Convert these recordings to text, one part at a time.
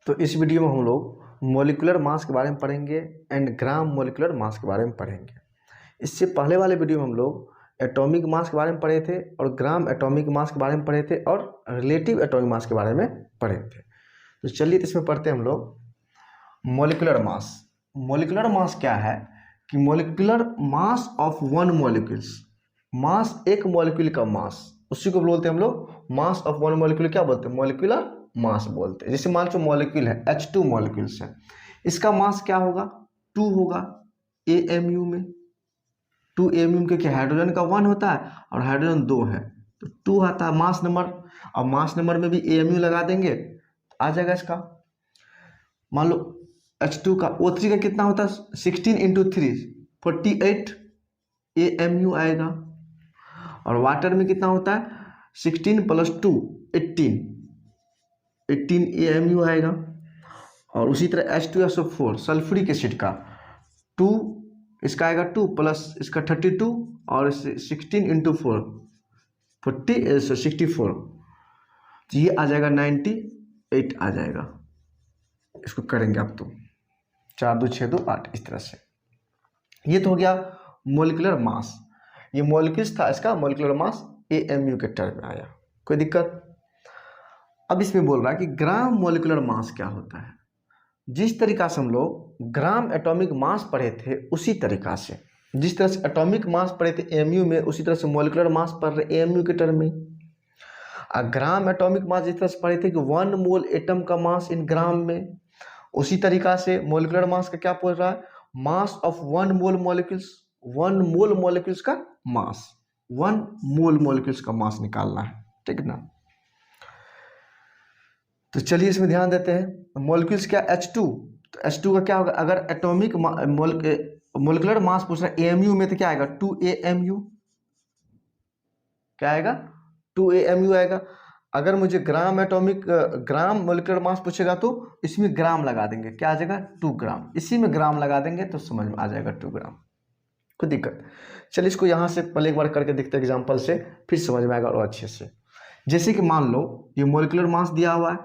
तो इस वीडियो में हम लोग मॉलिक्यूलर मास के बारे में पढ़ेंगे एंड ग्राम मॉलिक्यूलर मास के बारे में पढ़ेंगे। इससे पहले वाले वीडियो में हम लोग एटॉमिक मास के बारे में पढ़े थे और ग्राम एटॉमिक मास के बारे में पढ़े थे और रिलेटिव एटॉमिक मास के बारे में पढ़े थे। तो चलिए इसमें पढ़ते हैं हम लोग मॉलिक्यूलर मास। मॉलिक्यूलर मास क्या है कि molecular mass of one molecules, mass एक मॉलिक्यूल का मास, उसी को बोलते हैं हम लोग मास ऑफ वन मॉलिक्यूल। क्या बोलते हैं? मॉलिक्यूलर मास बोलते हैं। जैसे मान लो मॉलिक्यूल है H2 मॉलिक्यूल्स है, इसका मास क्या होगा? 2 होगा AMU में। 2 AMU के क्या हाइड्रोजन का 1 होता है और हाइड्रोजन 2 है तो 2 आता है मास नंबर। और मास नंबर में भी AMU लगा देंगे आ जाएगा इसका। मान लो H2 का O3 का कितना होता है? 16 × 3 48 AMU आएगा। और वाटर में कितना होता है? 16 + 2 18 AMU आएगा। और उसी तरह H2SO4 सल्फ्यूरिक एसिड का 2, इसका आएगा 2 प्लस इसका 32 और 16 × 4 64, तो ये आ जाएगा 98 आ जाएगा। इसको करेंगे आप तो 4 2 6 2 8 इस तरह से। ये तो हो गया मॉलिक्यूलर मास। ये मॉलिक्यूल्स था, इसका मॉलिक्यूलर मास AMU के टर्म में आया। कोई दिक्कत? अब इसमें बोल रहा है कि ग्राम मॉलिक्यूलर मास क्या होता है। जिस तरीका से हम लोग ग्राम एटॉमिक मास पढ़े थे उसी तरीका से, जिस तरह से एटॉमिक मास पढ़े थे AMU में, उसी तरह से मॉलिक्यूलर मास पढ़ रहे AMU के टर्म में। ग्राम एटॉमिक मास जिस तरह से पढ़े थे कि 1 मोल एटम का मास इन ग्राम में, उसी तरीका से मॉलिक्यूलर मास का क्या बोल रहा है? Mass of 1 mole molecules. 1 mole molecules का मास, 1 मोल मॉलिक्यूल्स का मास निकालना है, ठीक ना। तो चलिए इसमें ध्यान देते हैं। मॉलिक्यूल्स क्या? H2, तो H2 का क्या होगा? अगर एटॉमिक मॉलिक्यूलर मास पूछ रहा है AMU में तो क्या आएगा? 2 AMU। क्या आएगा? 2 AMU आएगा। अगर मुझे ग्राम मॉलिक्यूलर मास पूछेगा तो इसमें ग्राम लगा देंगे, क्या आ जाएगा? 2 ग्राम। इसी में ग्राम लगा देंगे तो समझ में आ जाएगा 2 ग्राम। कोई दिक्कत? चलिए इसको यहाँ से पहले एक बार करके देखते हैं एग्जाम्पल से, फिर समझ में आएगा और अच्छे से। जैसे कि मान लो ये मॉलिक्यूलर मास दिया हुआ है,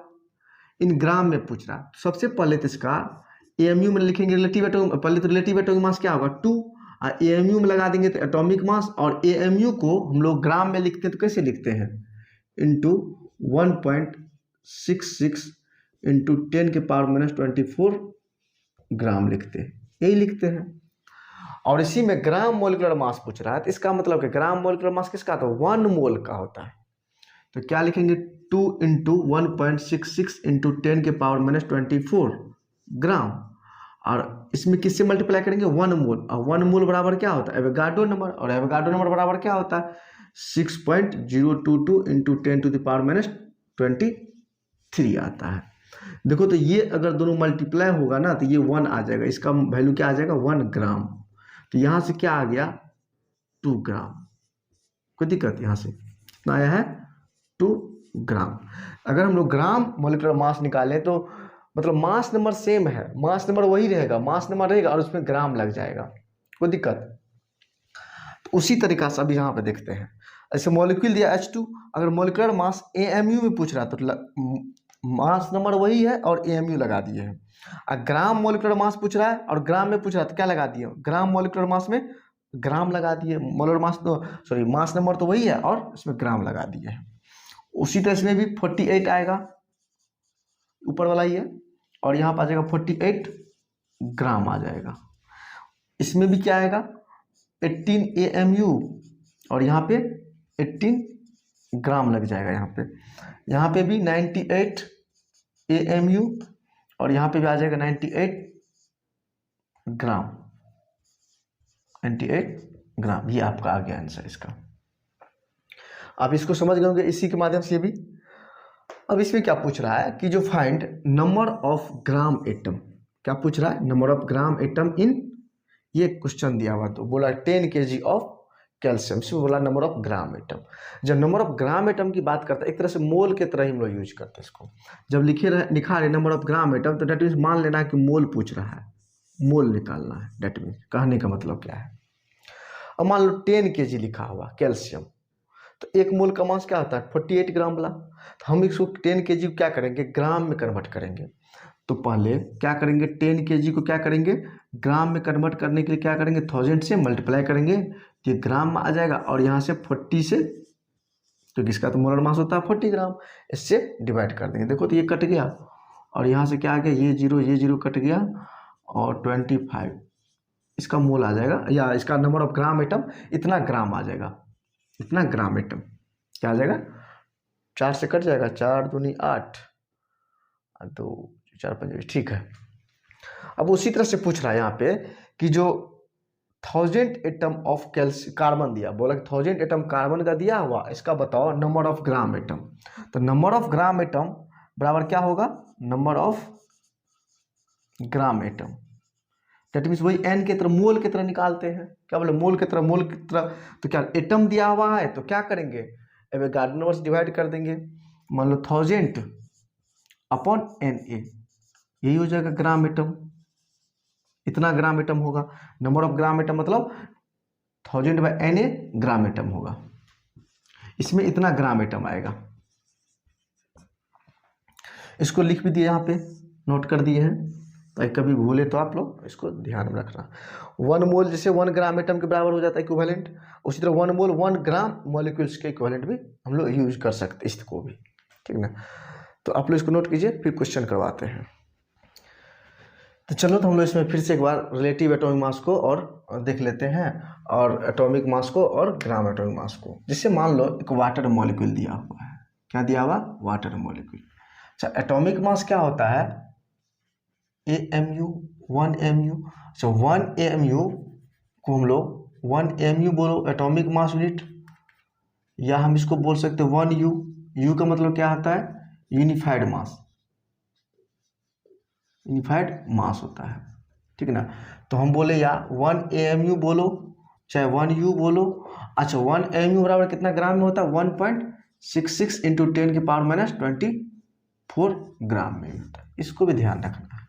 इन ग्राम में पूछ रहा है। तो सबसे पहले तो इसका AMU में लिखेंगे रिलेटिव एटॉमिक, पहले तो रिलेटिव एटॉमिक मास क्या होगा? 2, और AMU में लगा देंगे तो एटॉमिक मास। और AMU को हम लोग ग्राम में लिखते हैं तो कैसे लिखते हैं? इंटू 1.66 इंटू 10⁻⁻24 ग्राम लिखते हैं, यही लिखते हैं। और इसी में ग्राम मॉलिक्यूलर मास पूछ रहा है तो इसका मतलब कि ग्राम मॉलिक्यूलर मास किसका होता है? 1 मोल का होता है। तो क्या लिखेंगे? 2 × 1.66 इंटू 10⁻⁻24 ग्राम। और इसमें किससे मल्टीप्लाई करेंगे? 1 मोल। और 1 मोल बराबर क्या होता है? Avogadro number. और एवोगाड्रो नंबर बराबर क्या होता है? 6.022 इंटू 10⁻23 आता है। देखो तो ये अगर दोनों मल्टीप्लाई होगा ना तो ये 1 आ जाएगा, इसका वैल्यू क्या आ जाएगा? 1 ग्राम। तो यहाँ से क्या आ गया? 2 ग्राम। कोई दिक्कत? यहाँ से कितना आया है? 2 ग्राम। अगर हम लोग ग्राम मॉलिक्यूलर मास निकालें तो मतलब मास नंबर सेम है, मास नंबर वही रहेगा, मास नंबर रहेगा और उसमें ग्राम लग जाएगा। कोई दिक्कत? तो उसी तरीका से अभी यहाँ पे देखते हैं। ऐसे मॉलिक्यूल दिया H2, अगर मॉलिक्यूलर मास AMU में पूछ रहा तो मास नंबर वही है और AMU लगा दिए हैं। और ग्राम मॉलिक्यूलर मास पूछ रहा है और ग्राम में पूछ रहा है तो क्या लगा दिए? ग्राम मॉलिक्यूलर मास में ग्राम लगा दिए। मॉलिक्यूलर मास तो सॉरी मास नंबर तो वही है और इसमें ग्राम लगा दिए हैं। उसी तरह इसमें भी 48 आएगा, ऊपर वाला ही है, और यहाँ पर आ जाएगा 48 ग्राम आ जाएगा। इसमें भी क्या आएगा? 18 AMU और यहाँ पे 18 ग्राम लग जाएगा। यहाँ पे भी 98 AMU और यहाँ पे भी आ जाएगा 98 ग्राम। 98 ग्राम, ये आपका आ गया आंसर इसका। आप इसको समझ गए होंगे इसी के माध्यम से भी। अब इसमें क्या पूछ रहा है कि जो find number of gram atom, क्या पूछ रहा है? Number of gram atom in, ये क्वेश्चन दिया हुआ तो बोला 10 kg ऑफ कैल्शियम, इसमें बोला नंबर ऑफ ग्राम एटम। जब नंबर ऑफ ग्राम एटम की बात करता है एक तरह से मोल के तरह ही हम लोग यूज करते हैं इसको। जब लिखा रहे नंबर ऑफ ग्राम एटम तो डेट मीन्स मान लेना है कि मोल पूछ रहा है, मोल निकालना है, डेट मीन्स कहने का मतलब क्या है। अब मान लो 10 kg लिखा हुआ कैल्शियम, तो 1 मोल का मास क्या होता है? 48 ग्राम वाला। तो हम इसको 10 kg क्या करेंगे? ग्राम में कन्वर्ट करेंगे। तो पहले क्या करेंगे, 10 kg को क्या करेंगे, ग्राम में कन्वर्ट करने के लिए क्या करेंगे, 1000 से मल्टीप्लाई करेंगे तो ये ग्राम में आ जाएगा, और यहाँ से 40 से, तो किसका तो मोलर मास होता है 40 ग्राम, इससे डिवाइड कर देंगे। देखो तो ये कट गया, और यहाँ से क्या आ गया, ये जीरो कट गया, और 25 इसका मोल आ जाएगा, या इसका नंबर ऑफ ग्राम एटम इतना ग्राम आ जाएगा, इतना ग्राम एटम क्या आ जाएगा, 4 से कट जाएगा, 4 दूनी 8, 2 4 5, ठीक है। अब उसी तरह से पूछ रहा है यहाँ पे कि जो 1000 एटम ऑफ कार्बन दिया, बोला कि 1000 एटम कार्बन का दिया हुआ, इसका बताओ नंबर ऑफ ग्राम एटम। तो नंबर ऑफ ग्राम एटम बराबर क्या होगा, number of gram atom, that means वही एन के तरह मोल की तरह निकालते हैं, क्या बोले मोल की तरह। तो क्या एटम दिया हुआ है तो क्या करेंगे, एवोगाड्रो नंबर से डिवाइड कर देंगे, मान लो 1000 अपॉन Na, यही हो जाएगा ग्राम एटम, इतना ग्राम एटम होगा। नंबर ऑफ ग्राम एटम मतलब 1000 बाय Na ग्राम एटम होगा, इसमें इतना ग्राम एटम आएगा। इसको लिख भी दिए यहाँ पे, नोट कर दिए हैं, ताकि कभी भूले तो आप लोग इसको ध्यान में रखना। 1 मोल जैसे 1 ग्राम एटम के बराबर हो जाता है इक्विवेलेंट, उसी तरह 1 मोल 1 ग्राम मॉलिक्यूल्स के इक्विवेलेंट भी हम लोग यूज कर सकते हैं इसको भी, ठीक ना। तो आप लोग इसको नोट कीजिए, फिर क्वेश्चन करवाते हैं। तो चलो, तो हम लोग इसमें फिर से एक बार रिलेटिव एटॉमिक मास को और देख लेते हैं, और एटॉमिक मास को और ग्राम एटॉमिक मास को। जैसे मान लो एक वाटर मॉलिक्यूल दिया हुआ है, क्या दिया हुआ, वाटर मॉलिक्यूल। अच्छा, एटॉमिक मास क्या होता है, AMU 1 MU। अच्छा, 1 AMU को हम लोग 1 AMU बोलो एटॉमिक मास यूनिट, या हम इसको बोल सकते हैं 1 U। U का मतलब क्या होता है, यूनिफाइड मास, यूनिफाइड मास होता है, ठीक ना। तो हम बोले या 1 AMU बोलो, चाहे 1 U बोलो। अच्छा, 1 AMU बराबर कितना ग्राम में होता है, 1.66 इंटू 10 की पावर -24 ग्राम में होता है, इसको भी ध्यान रखना है।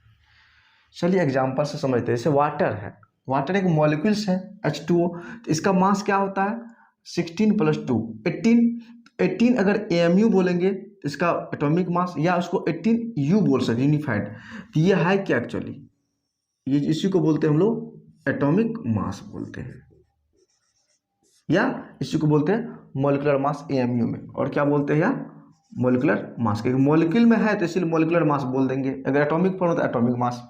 चलिए एग्जाम्पल से समझते हैं। जैसे वाटर है, वाटर एक मॉलिक्यूल्स है H2O, तो इसका मास क्या होता है 16 + 2 18 अगर AMU बोलेंगे तो इसका एटॉमिक मास, या उसको 18U बोल सकते यूनिफाइड। तो ये है क्या एक्चुअली, ये इसी को बोलते हैं हम लोग एटॉमिक मास बोलते हैं, या इसी को बोलते हैं मॉलिक्यूलर मास AMU में, और क्या बोलते हैं या मॉलिक्यूलर मास, क्योंकि मॉलिक्यूल में है तो इसलिए मॉलिक्यूलर मास बोल देंगे। अगर एटॉमिक फॉर्म होता है एटॉमिक मास।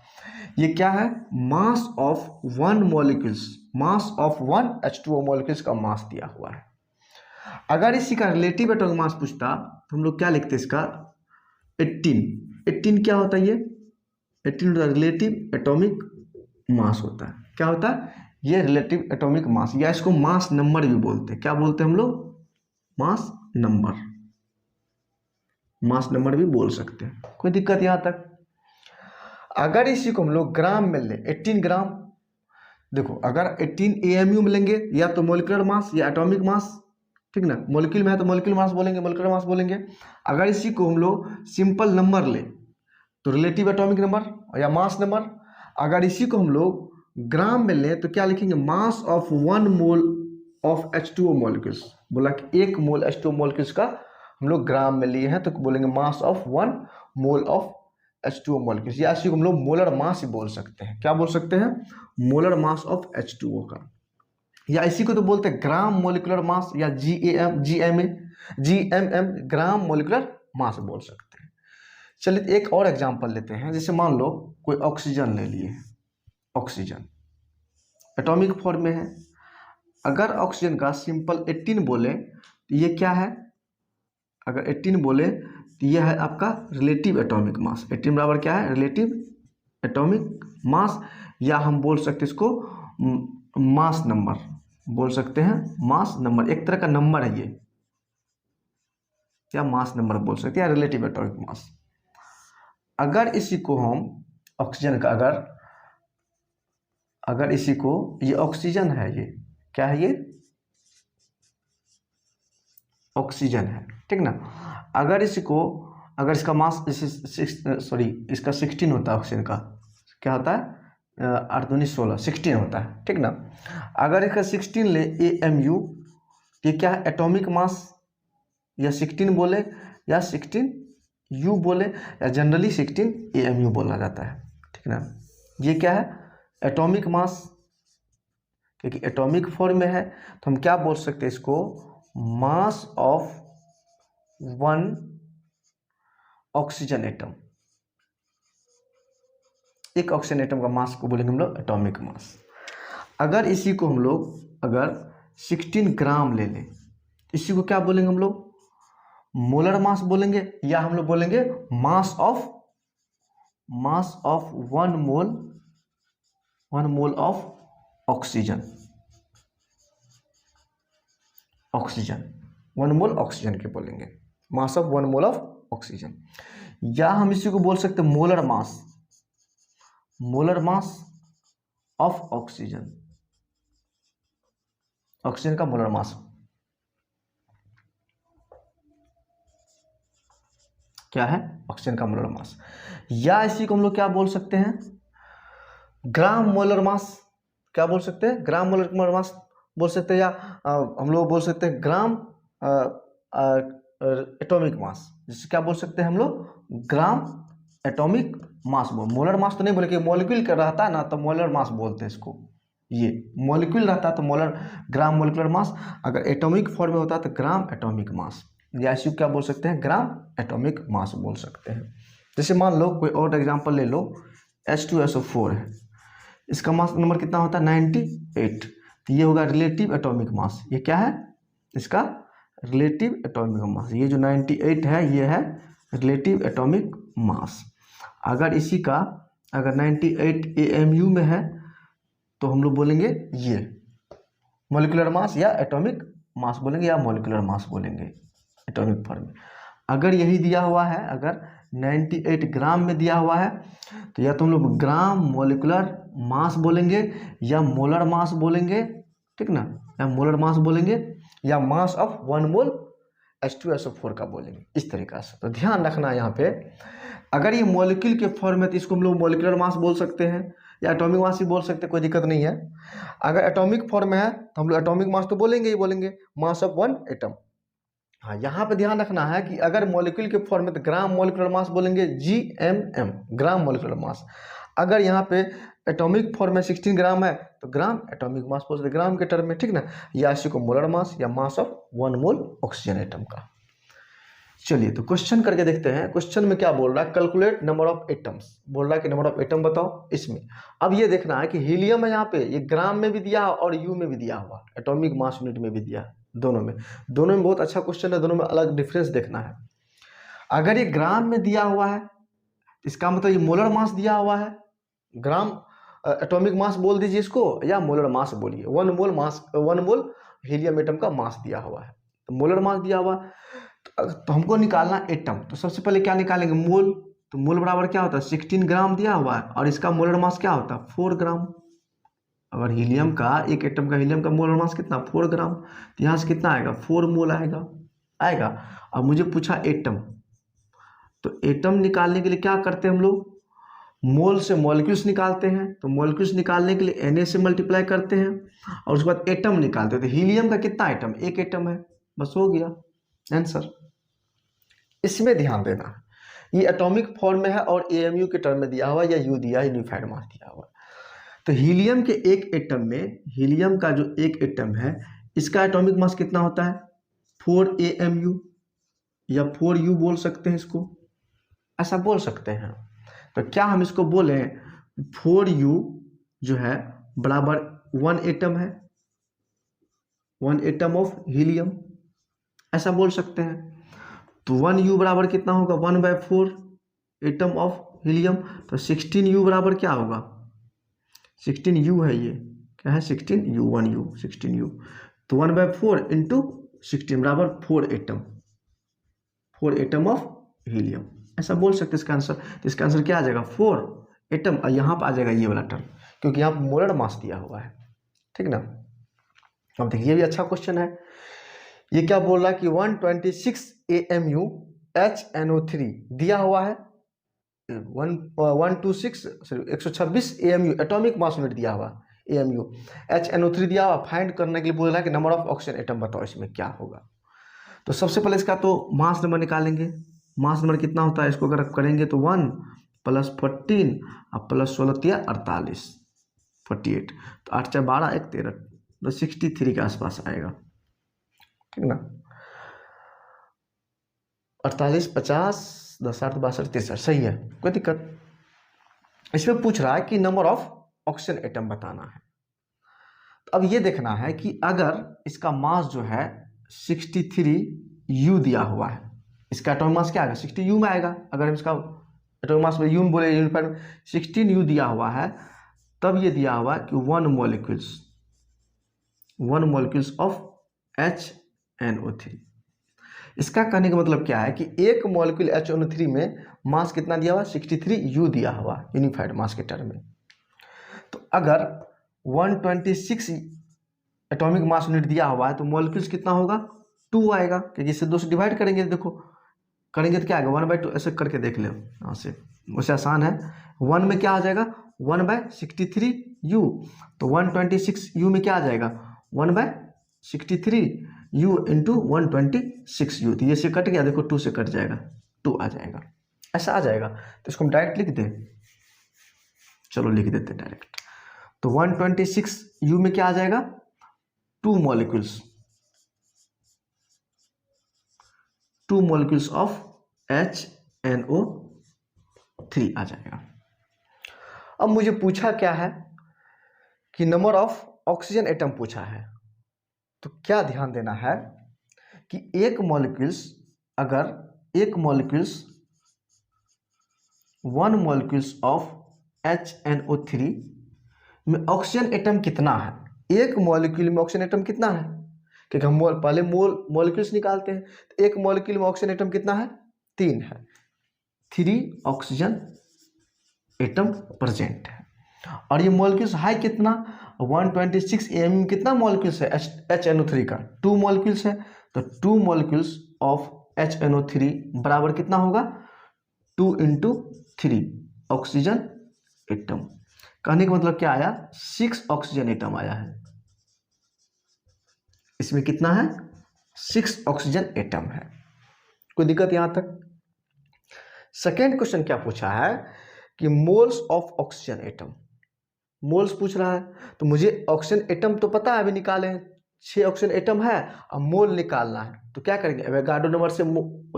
ये क्या है, mass of 1 molecules, mass of 1 H2O molecules का मास दिया हुआ है। अगर इसी का रिलेटिव एटॉमिक मास पूछता तो हम लोग क्या लिखते इसका 18 क्या होता है, ये 18 रिलेटिव एटॉमिक मास होता है। क्या होता है, ये रिलेटिव एटॉमिक मास, या इसको मास नंबर भी बोलते हैं। क्या बोलते हैं हम लोग, मास नंबर, मास नंबर भी बोल सकते हैं, कोई दिक्कत यहाँ तक। अगर इसी को हम लोग ग्राम में ले 18 ग्राम, देखो अगर 18 AMU में लेंगे या तो मॉलिक्यूलर मास या एटॉमिक मास, ठीक ना। मॉलिक्यूल में है तो मॉलिक्यूलर मास बोलेंगे, मॉलिक्यूलर मास बोलेंगे। अगर इसी को हम लोग सिंपल नंबर ले तो रिलेटिव एटॉमिक नंबर या मास नंबर। अगर इसी को हम लोग ग्राम में लें तो क्या लिखेंगे, mass of 1 mole of H2O molecules. बोला कि 1 मोल H2O मॉलिक्यूल्स का हम लोग ग्राम में लिए हैं तो बोलेंगे mass of 1 mole of H2O molecules, या इसी को हम लोग मोलर मास ही बोल सकते हैं। क्या बोल सकते हैं, मोलर मास ऑफ H2O का, या इसी को तो बोलते हैं ग्राम मोलिकुलर मास, या GMM ग्राम मोलिकुलर मास बोल सकते हैं। चलिए एक और एग्जांपल लेते हैं। जैसे मान लो कोई ऑक्सीजन ले लिए, ऑक्सीजन एटॉमिक फॉर्म में है। अगर ऑक्सीजन का सिंपल 18 बोले तो ये क्या है, अगर 18 बोले तो ये है आपका रिलेटिव एटॉमिक मास। 18 बराबर क्या है, रिलेटिव एटॉमिक मास, या हम बोल सकते इसको मास नंबर बोल सकते हैं, मास नंबर एक तरह का नंबर है ये, या मास नंबर बोल सकते हैं, या रिलेटिव एटॉमिक मास। अगर इसी को हम ऑक्सीजन का अगर इसी को, ये ऑक्सीजन है, ये क्या है, ये ऑक्सीजन है, ठीक ना। अगर इसी को, अगर इसका मास इसका 16 होता है, ऑक्सीजन का क्या होता है 8 दूनी 16, 16 होता है, ठीक ना। अगर इसका 16 ले AMU, ये क्या है एटॉमिक मास, या 16 बोले या 16 यू बोले या जनरली 16 AMU बोला जाता है, ठीक ना। ये क्या है, एटॉमिक मास, क्योंकि एटॉमिक फॉर्म में है तो हम क्या बोल सकते हैं इसको, मास ऑफ वन ऑक्सीजन एटम। एक ऑक्सीजन एटम का मास को बोलेंगे हम लोग एटॉमिक मास। अगर इसी को हम लोग अगर 16 ग्राम ले लें, इसी को क्या बोलेंगे हम लोग, मोलर मास बोलेंगे, या हम लोग बोलेंगे mass of 1 mole of oxygen, 1 mole oxygen के बोलेंगे, mass of 1 mole of oxygen. या हम इसी को बोल सकते हैं molar mass of oxygen, oxygen का मोलर मास क्या है, ऑक्सीजन का मोलर मास। या इसी को हम लोग क्या बोल सकते हैं, ग्राम मोलर मास, क्या बोल सकते हैं, ग्राम मोलर मास बोल सकते हैं, या हम लोग बोल सकते हैं ग्राम एटॉमिक मास, जिसे क्या बोल सकते हैं हम लोग, gram atomic mass. Molar mass तो नहीं बोले, कि मॉलिक्यूल का रहता है ना तो मोलर मास बोलते हैं इसको, ये मॉलिक्यूल रहता है तो मोलर, ग्राम मोलिकुलर मास। अगर एटॉमिक फॉर्म में होता है तो ग्राम एटॉमिक मास, या इसी को क्या बोल सकते हैं, ग्राम एटॉमिक मास बोल सकते हैं। जैसे मान लो कोई और एग्जांपल ले लो, H2SO4 है, इसका मास नंबर कितना होता है, 98, तो ये होगा रिलेटिव एटॉमिक मास। ये क्या है, इसका रिलेटिव एटॉमिक मास, ये जो 98 है ये है रिलेटिव एटॉमिक मास। अगर इसी का अगर 98 AMU में है तो हम लोग बोलेंगे ये मॉलिक्यूलर मास या एटॉमिक मास बोलेंगे, या मॉलिक्यूलर मास बोलेंगे एटॉमिक फॉर्म में। अगर यही दिया हुआ है, अगर 98 ग्राम में दिया हुआ है तो या तो हम लोग ग्राम मॉलिक्यूलर मास बोलेंगे या मोलर मास बोलेंगे, ठीक ना, या मोलर मास बोलेंगे या मास ऑफ 1 मोल H2SO4 का बोलेंगे, इस तरीका से। तो ध्यान रखना यहाँ पे, अगर ये मॉलिक्यूल के फॉर्म में तो इसको हम लोग मॉलिक्यूलर मास बोल सकते हैं या एटॉमिक मास ही बोल सकते हैं, कोई दिक्कत नहीं है। अगर एटॉमिक फॉर्म में है तो हम लोग एटॉमिक मास तो बोलेंगे ही बोलेंगे, मास ऑफ 1 एटम। हाँ, यहाँ पे ध्यान रखना है कि अगर मॉलिक्यूल के फॉर्म में तो ग्राम मॉलिक्यूलर मास बोलेंगे, GMM, ग्राम मॉलिक्यूलर मास। अगर यहाँ पे एटॉमिक फॉर्म में 16 ग्राम है तो ग्राम एटॉमिक मास बोल सकते ग्राम के टर्म में, ठीक ना, या इसी को मोलर मास या mass of 1 mole oxygen atom का। चलिए तो क्वेश्चन करके देखते हैं। क्वेश्चन में क्या बोल रहा है, कैलकुलेट नंबर ऑफ एटम्स, बोल रहा है कि नंबर ऑफ एटम बताओ इसमें। अब ये देखना है कि हीलियम है यहाँ पे, ये ग्राम में भी दिया और यू में भी दिया हुआ, एटॉमिक मास यूनिट में भी दिया है, दोनों में बहुत अच्छा क्वेश्चन है, दोनों में अलग डिफरेंस देखना है। अगर ये ग्राम में दिया हुआ है इसका मतलब ये मोलर मास दिया हुआ है, ग्राम एटॉमिक मास बोल दीजिए इसको या मोलर मास बोलिए, 1 मोल हीलियम एटम का मास दिया हुआ है, तो मोलर मास दिया हुआ। तो हमको निकालना एटम, तो सबसे पहले क्या निकालेंगे, मोल। तो मोल बराबर क्या होता है, 16 ग्राम दिया हुआ है और इसका मोलर मास क्या होता है, 4 ग्राम। अगर हीलियम का एक एटम का हीलियम का मोलर मास कितना, 4 ग्राम, तो यहाँ से कितना आएगा, 4 मोल आएगा। अब मुझे पूछा एटम, तो एटम निकालने के लिए क्या करते हैं हम लोग, मोल से मॉलिक्यूल्स निकालते हैं, तो मॉलिक्यूल्स निकालने के लिए Na से मल्टीप्लाई करते हैं और उसके बाद एटम निकालते हैं। तो हीलियम का कितना एटम, एक एटम है, बस हो गया आंसर। इसमें ध्यान देना, ये एटॉमिक फॉर्म में है और AMU के टर्म में दिया हुआ या यू दिया, यूनिफाइड मास दिया हुआ। तो हीलियम के एक एटम में, हीलियम का जो एक एटम है इसका एटॉमिक मास कितना होता है, 4 AMU या 4U बोल सकते हैं इसको, ऐसा बोल सकते हैं। तो क्या हम इसको बोले 4U जो है बराबर 1 एटम है, 1 एटम ऑफ हीलियम, ऐसा बोल सकते हैं। तो 1U बराबर कितना होगा, 1/4 एटम ऑफ हीलियम। तो 16U बराबर क्या होगा, 16U है, ये क्या है 16U, 1U 16U, तो 1/4 इंटू 16 बराबर 4 एटम ऑफ हीलियम, ऐसा बोल सकते हैं इसका आंसर। तो इसका आंसर क्या आ जाएगा, 4 एटम, और यहाँ पर आ जाएगा ये वाला टर्म, क्योंकि यहाँ पर मोलर मास दिया हुआ है, ठीक ना। अब देखिए ये भी अच्छा क्वेश्चन है। ये क्या बोल रहा है कि 126 AMU HNO3 दिया हुआ है, 126 AMU एटॉमिक मास यूनिट दिया हुआ, AMU HNO3 दिया हुआ। फाइंड करने के लिए बोल रहा है कि नंबर ऑफ ऑक्सीजन एटम बताओ इसमें क्या होगा। तो सबसे पहले इसका तो मास नंबर निकालेंगे, मास नंबर कितना होता है, इसको अगर करेंगे तो 1 + 14 और +16 या 48, 48, तो 8 × 12 1 13, तो 63 के आसपास आएगा, ठीक ना। 48 50 10 8 62 63, सही है, कोई दिक्कत। इसमें पूछ रहा है कि नंबर ऑफ ऑक्सीजन एटम बताना है। तो अब ये देखना है कि अगर इसका मास जो है 63 U दिया हुआ है, इसका एटॉमिक मास क्या आएगा 60 U में आएगा। अगर हम इसका एटॉमिक मास में U में बोले यूनिफाइड 16 U दिया हुआ है, तब ये दिया हुआ है कि 1 मोलिक्यूल्स ऑफ HNO3। इसका कहने का मतलब क्या है कि एक मॉलिक्यूल HNO3 में मास कितना दिया हुआ 63 U दिया हुआ यूनिफाइड मास के टर्म में। तो अगर 126 एटॉमिक मास यूनिट दिया हुआ है तो मॉलिक्यूल्स कितना होगा 2 आएगा, क्योंकि इसे 2 से डिवाइड करेंगे, देखो करेंगे तो क्या आएगा 1/2, ऐसे करके देख लो यहाँ से, वैसे आसान है। 1 में क्या आ जाएगा 1/63 U, तो 126 U में क्या आ जाएगा 1/63 U इंटू 126 U, तो ये से कट गया, देखो 2 से कट जाएगा, 2 आ जाएगा, ऐसा आ जाएगा। तो इसको हम डायरेक्ट लिख दें, चलो लिख देते डायरेक्ट। तो 126 U में क्या आ जाएगा 2 molecules ऑफ HNO3 आ जाएगा। अब मुझे पूछा क्या है कि नंबर ऑफ ऑक्सीजन एटम पूछा है, तो क्या ध्यान देना है कि एक मॉलिक्यूल्स 1 molecules ऑफ HNO3 में ऑक्सीजन एटम कितना है, एक मॉलिक्यूल में ऑक्सीजन एटम कितना है, क्योंकि हम पहले मॉलिक्यूल्स निकालते हैं। तो एक मॉलिक्यूल में ऑक्सीजन एटम कितना है 3 है, 3 ऑक्सीजन एटम प्रेजेंट है। और ये मॉलिक्यूल्स है कितना 126 AM में कितना मॉलिक्यूल्स है HNO3 का 2 मॉलिक्यूल्स है, तो 2 मॉलिक्यूल्स ऑफ HNO3 बराबर कितना होगा 2 × 3 ऑक्सीजन एटम। कहने का मतलब क्या आया 6 ऑक्सीजन एटम आया है, इसमें कितना है 6 ऑक्सीजन एटम है, कोई दिक्कत यहां तक। सेकेंड क्वेश्चन क्या पूछा है कि moles of oxygen atom, moles पूछ रहा है, तो मुझे ऑक्सीजन एटम तो पता है, अभी निकाले हैं 6 ऑक्सीजन एटम है, अब मोल निकालना है, तो क्या करेंगे एवोगाड्रो नंबर से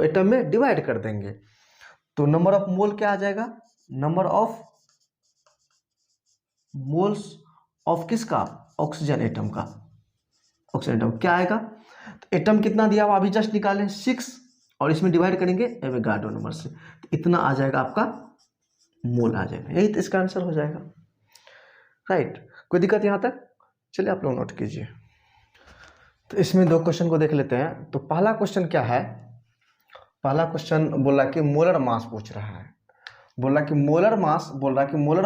एटम में डिवाइड कर देंगे, तो नंबर ऑफ मोल क्या आ जाएगा, नंबर ऑफ मोल्स ऑफ किसका ऑक्सीजन एटम का, ऑक्सीजन एटम क्या आएगा, तो एटम कितना दिया हुआ अभी जस्ट निकालें 6, और इसमें डिवाइड करेंगे एवोगाड्रो नंबर से, तो इतना आ जाएगा आपका मोल आ जाएगा, यही तो इसका आंसर हो जाएगा, राइट। कोई दिक्कत यहाँ तक, चलिए आप लोग नोट कीजिए। तो इसमें 2 क्वेश्चन को देख लेते हैं। तो पहला क्वेश्चन क्या है, पहला क्वेश्चन बोला कि मोलर मास पूछ रहा है, बोला कि molar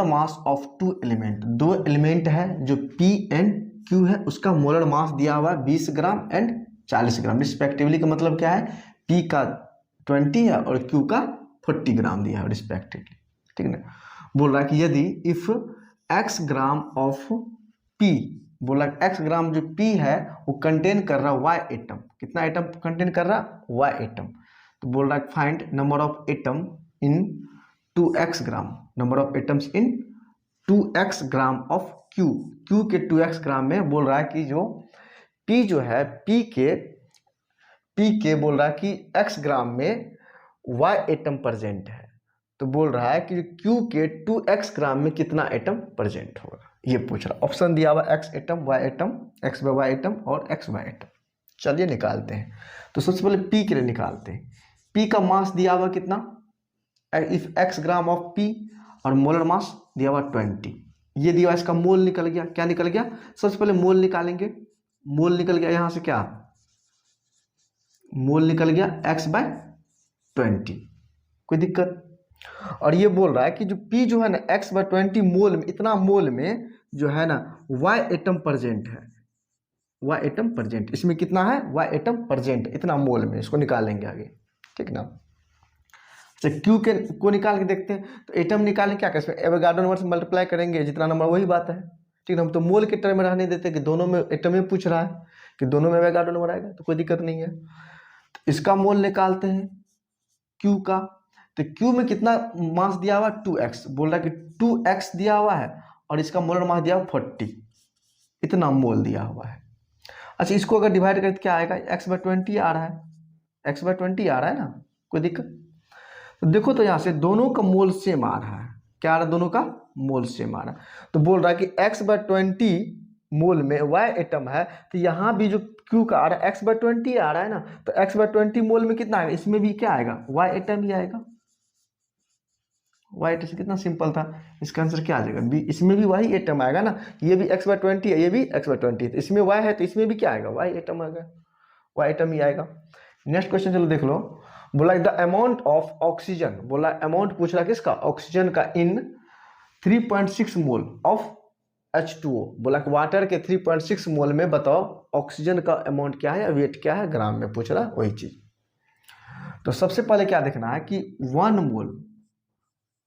mass of 2 element, 2 element है जो P एंड Q है, उसका मोलर मास दिया हुआ है 20 ग्राम एंड 40 ग्राम रिस्पेक्टिवली, का मतलब क्या है P का 20 है और Q का 40 ग्राम दिया है रिस्पेक्टिवली, ठीक ना। बोल रहा है कि यदि if x gram of P, बोला x ग्राम जो P है वो कंटेन कर रहा है y एटम, कितना एटम कंटेन कर रहा है y एटम, तो बोल रहा है find number of atom in 2x gram, number of atoms in 2x gram of Q के 2x ग्राम में बोल रहा है कि जो P जो है P के बोल रहा है कि x ग्राम में y एटम प्रेजेंट है, तो बोल रहा है कि Q के 2x ग्राम में कितना एटम प्रेजेंट होगा, ये पूछ रहा है। ऑप्शन दिया हुआ x atom y atom x by y atom और x y एटम, चलिए निकालते हैं। तो सबसे पहले P के लिए निकालते हैं। P का मास दिया हुआ कितना, if x gram of P और मोलर मास दिया हुआ 20, ये दिया हुआ, इसका मोल निकल गया, क्या निकल गया, सबसे पहले मोल निकालेंगे, मोल निकल गया यहाँ से, क्या मोल निकल गया x/20, कोई दिक्कत। और ये बोल रहा है कि जो P जो है ना x/20 मोल में, इतना मोल में जो है ना y एटम प्रेजेंट है, y एटम प्रेजेंट, इसमें कितना है y एटम प्रेजेंट इतना मोल में, इसको निकालेंगे आगे, ठीक ना। अच्छा Q के को निकाल के देखते हैं, तो एटम निकालें क्या करें, एवोगाड्रो नंबर से मल्टीप्लाई करेंगे, जितना नंबर वही बात है, ठीक ना। हम तो मोल के टर्म में रहने देते कि दोनों में एटम में पूछ रहा है कि दोनों में एवोगाड्रो नंबर आएगा, तो कोई दिक्कत नहीं है। तो इसका मोल निकालते हैं, क्यू का, तो क्यू में कितना मास दिया हुआ 2x, बोल रहा है कि 2x दिया हुआ है और इसका मोलर मास दिया हुआ 40, इतना मोल दिया हुआ है। अच्छा, इसको अगर डिवाइड करें तो क्या आएगा, x/20 आ रहा है, x/20 आ रहा है ना, कोई दिक्कत? तो देखो तो यहाँ से दोनों का मोल सेम आ रहा है, क्या आ रहा है, दोनों का मोल सेम आ रहा है। तो बोल रहा है कि x/20 मोल में y एटम है, तो यहाँ भी जो q का आ रहा है x/20 आ रहा है ना, तो x/20 मोल में कितना आएगा, इसमें भी क्या आएगा, y एटम ही आएगा। y एटम से कितना सिंपल था, इसका आंसर क्या आ जाएगा बी, इसमें भी वही एटम आएगा ना, ये भी x/20 है, ये भी x/20 है, तो इसमें y है तो इसमें भी क्या आएगा, y एटम आएगा, y एटम ही आएगा। नेक्स्ट क्वेश्चन चलो देख लो, बोला द अमाउंट ऑफ ऑक्सीजन, बोला अमाउंट पूछ रहा किसका, ऑक्सीजन का, इन 3.6 मोल ऑफ H2O, बोला वाटर के 3.6 मोल में बताओ ऑक्सीजन का अमाउंट क्या है, वेट क्या है, ग्राम में पूछ रहा वही चीज। तो सबसे पहले क्या देखना है कि 1 मोल,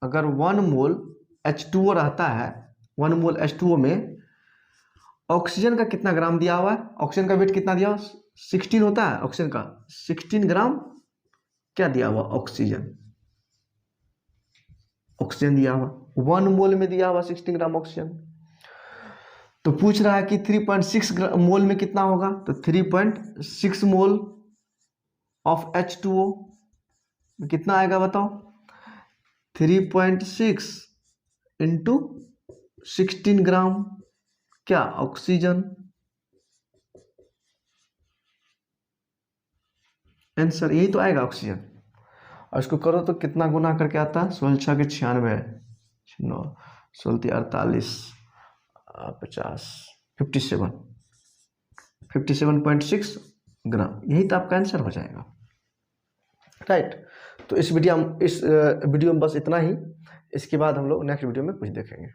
अगर 1 मोल H2O रहता है, 1 मोल H2O में ऑक्सीजन का कितना ग्राम दिया हुआ है, ऑक्सीजन का वेट कितना दिया हुआ, 16 होता है ऑक्सीजन का, 16 ग्राम क्या दिया हुआ, ऑक्सीजन, ऑक्सीजन दिया हुआ 1 मोल में दिया हुआ 16 ग्राम ऑक्सीजन। तो पूछ रहा है कि 3.6 मोल में कितना होगा, तो 3.6 मोल ऑफ H2O कितना आएगा बताओ, 3.6 इंटू 16 ग्राम क्या, ऑक्सीजन, आंसर यही तो आएगा ऑक्सीजन। और इसको करो तो कितना गुना करके आता है, 16 के 96, 9 16 48 50 57.6 ग्राम, यही तो आपका आंसर हो जाएगा, राइट। तो इस वीडियो में बस इतना ही, इसके बाद हम लोग नेक्स्ट वीडियो में कुछ देखेंगे।